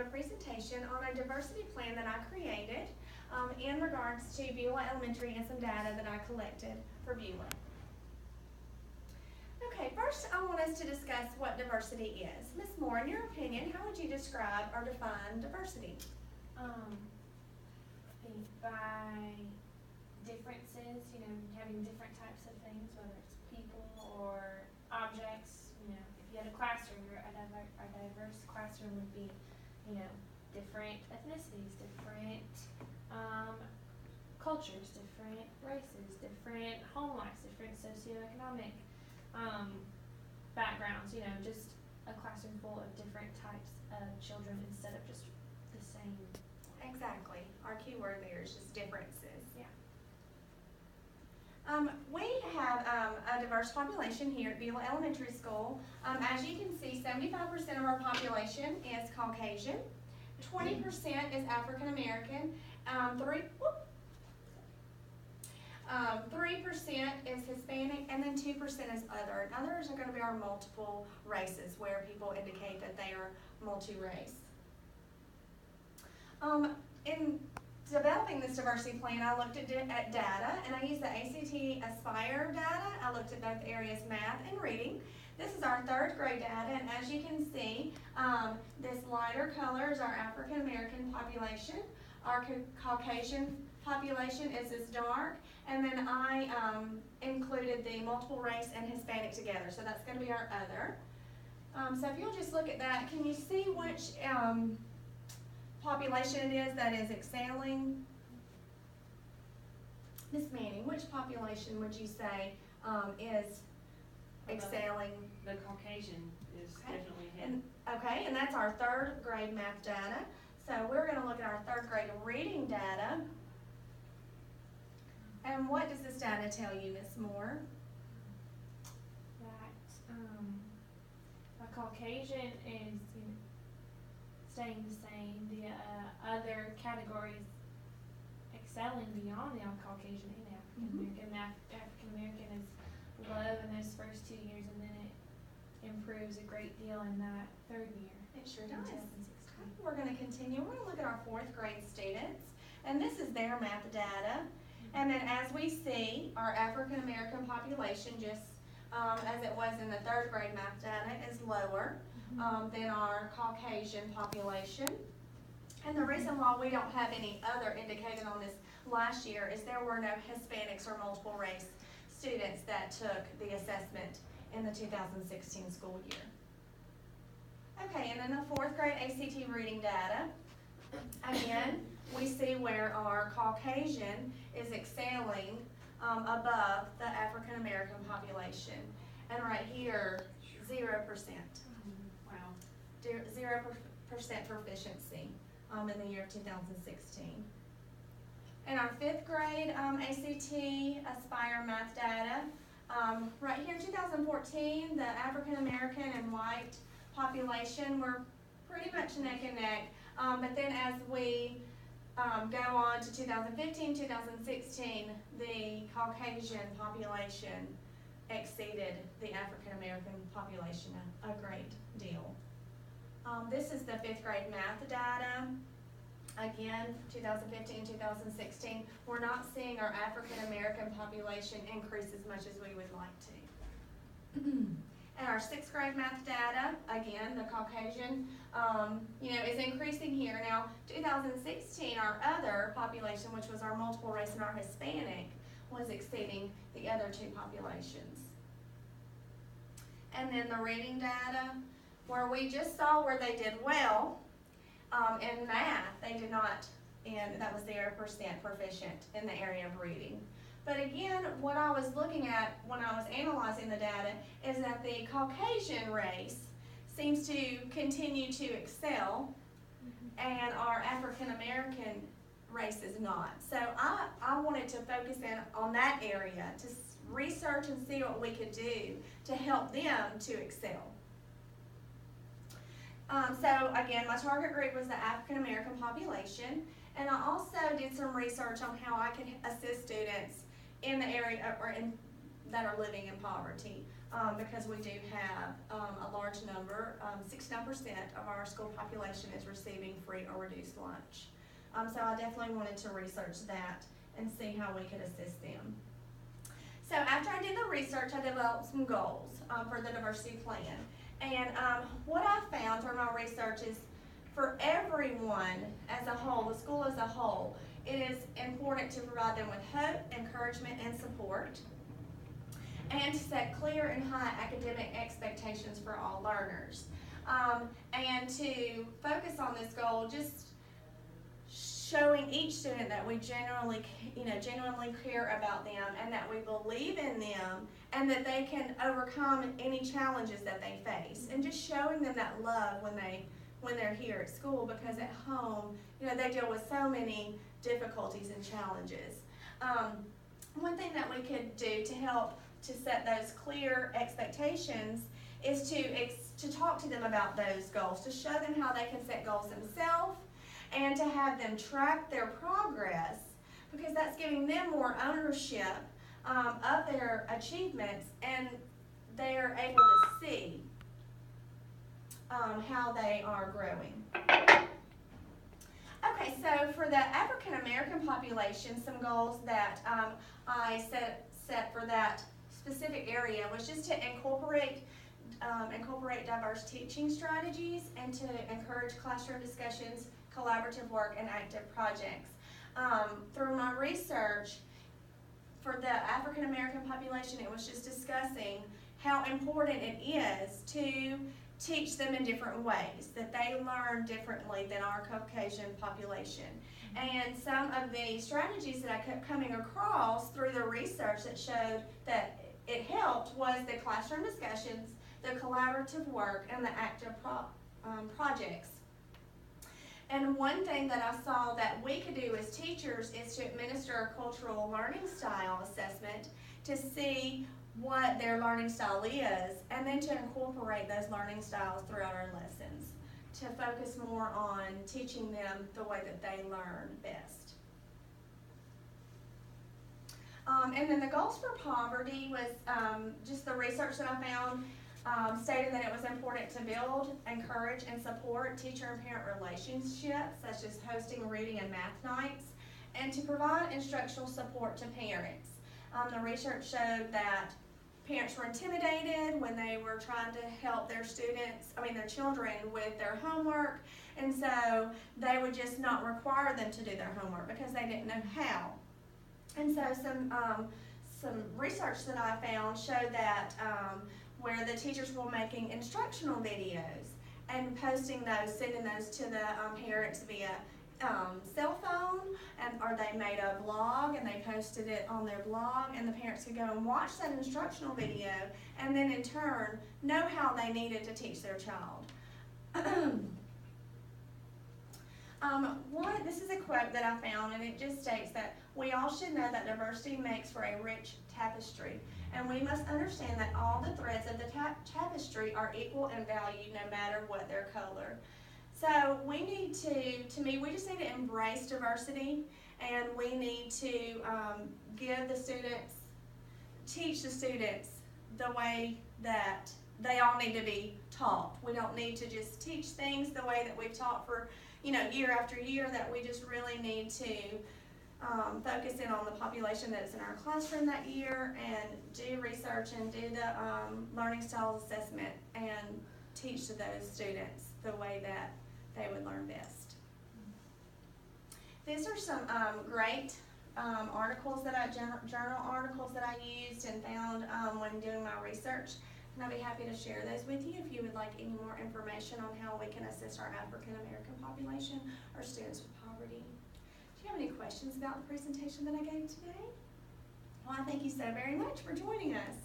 give a presentation on a diversity plan that I created in regards to Beulah Elementary and some data that I collected for Beulah. Okay, first I want us to discuss what diversity is. Ms. Moore, in your opinion, how would you describe or define diversity? By differences, having different types of things, whether it's people or objects. If you had a classroom, a diverse classroom would be, different ethnicities, different cultures, different races, different home lives, different socioeconomic backgrounds, just a classroom full of different types of children instead of just the same. Exactly. Our key word there is just differences. Yeah. We have a diverse population here at Beulah Elementary School. As you can see, 75% of our population is Caucasian, 20% is African American, 3% is Hispanic, and then 2% is other. And others are going to be our multiple races, where people indicate that they are multi-race. In developing this diversity plan, I looked at data, and I used the ACT Aspire data. I looked at both areas, math and reading. This is our third grade data, and as you can see, this lighter color is our African American population. Our Caucasian population is this dark, and then I included the multiple race and Hispanic together, so that's going to be our other. So if you'll just look at that, can you see which population it is that is excelling? Ms. Manning, which population would you say is excelling? The Caucasian is Okay. definitely ahead. Okay, and that's our third grade math data. So we're going to look at our third grade reading data. And what does this data tell you, Ms. Moore? That a Caucasian is staying the same. The other categories excelling beyond the Caucasian and African American. African American is low in those first 2 years, and then it improves a great deal in that third year. It sure in does. 2016. We're going to continue. We're going to look at our fourth grade students. And this is their math data. And then as we see, our African American population, just as it was in the third grade math data, is lower than our Caucasian population. And the reason why we don't have any other indicated on this last year is there were no Hispanics or multiple race students that took the assessment in the 2016 school year. Okay, and then the fourth grade ACT reading data. Again, we see where our Caucasian is excelling above the African American population. And right here, 0%. Wow. 0% proficiency in the year of 2016. In our fifth grade ACT Aspire math data, right here in 2014, the African American and white population were pretty much neck and neck. But then as we go on to 2015, 2016, the Caucasian population exceeded the African American population a great deal. This is the fifth grade math data. Again, 2015, 2016, we're not seeing our African American population increase as much as we would like to. And our sixth grade math data, again, the Caucasian, is increasing here. Now, 2016, our other population, which was our multiple race and our Hispanic, was exceeding the other two populations. And then the reading data, where we just saw where they did well in math, they did not, and that was 0% proficient in the area of reading. But again, what I was looking at when I was analyzing the data is that the Caucasian race seems to continue to excel, and our African American race is not. So I wanted to focus in on that area to research and see what we could do to help them to excel. So again, my target group was the African American population, and I also did some research on how I could assist students in the area that are living in poverty. because we do have, a large number, 69% of our school population is receiving free or reduced lunch. So I definitely wanted to research that and see how we could assist them. So after I did the research, I developed some goals, for the diversity plan. And, what I found through my research is for everyone as a whole, the school as a whole, it is important to provide them with hope, encouragement, and support, and to set clear and high academic expectations for all learners. And to focus on this goal, just showing each student that we genuinely care about them, and that we believe in them, and that they can overcome any challenges that they face, and just showing them that love when they're here at school, because at home, they deal with so many difficulties and challenges. One thing that we could do to help to set those clear expectations is to talk to them about those goals, to show them how they can set goals themselves, and to have them track their progress, because that's giving them more ownership of their achievements, and they're able to see how they are growing. Okay, so for the African American population, some goals that I set for that specific area was just to incorporate diverse teaching strategies, and to encourage classroom discussions, collaborative work, and active projects. Through my research for the African American population, it was just discussing how important it is to teach them in different ways, that they learn differently than our Caucasian population. And some of the strategies that I kept coming across through the research that showed that it helped was the classroom discussions, the collaborative work, and the active projects. And one thing that I saw that we could do as teachers is to administer a cultural learning style assessment to see what their learning style is, and then to incorporate those learning styles throughout our lessons, to focus more on teaching them the way that they learn best. And then the goals for poverty was just the research that I found stated that it was important to build, encourage, and support teacher and parent relationships, such as hosting reading and math nights, and to provide instructional support to parents. The research showed that parents were intimidated when they were trying to help their children with their homework, and so they would just not require them to do their homework because they didn't know how. And so some research that I found showed that where the teachers were making instructional videos and posting those, sending those to the parents via cell phone, or they made a blog and they posted it on their blog, and the parents could go and watch that instructional video, and then in turn know how they needed to teach their child. This is a quote that I found, and it just states that we all should know that diversity makes for a rich tapestry, and we must understand that all the threads of the tapestry are equal in value no matter what their color. So we need we just need to embrace diversity, and we need to teach the students the way that they all need to be taught. We don't need to just teach things the way that we've taught for, year after year, that we just really need to focus in on the population that's in our classroom that year, and do research and do the learning styles assessment, and teach to those students the way that they would learn best. These are some great articles journal articles that I used and found when doing my research, and I'd be happy to share those with you if you would like any more information on how we can assist our African American population or students with poverty. Do you have any questions about the presentation that I gave today? Well, I thank you so very much for joining us.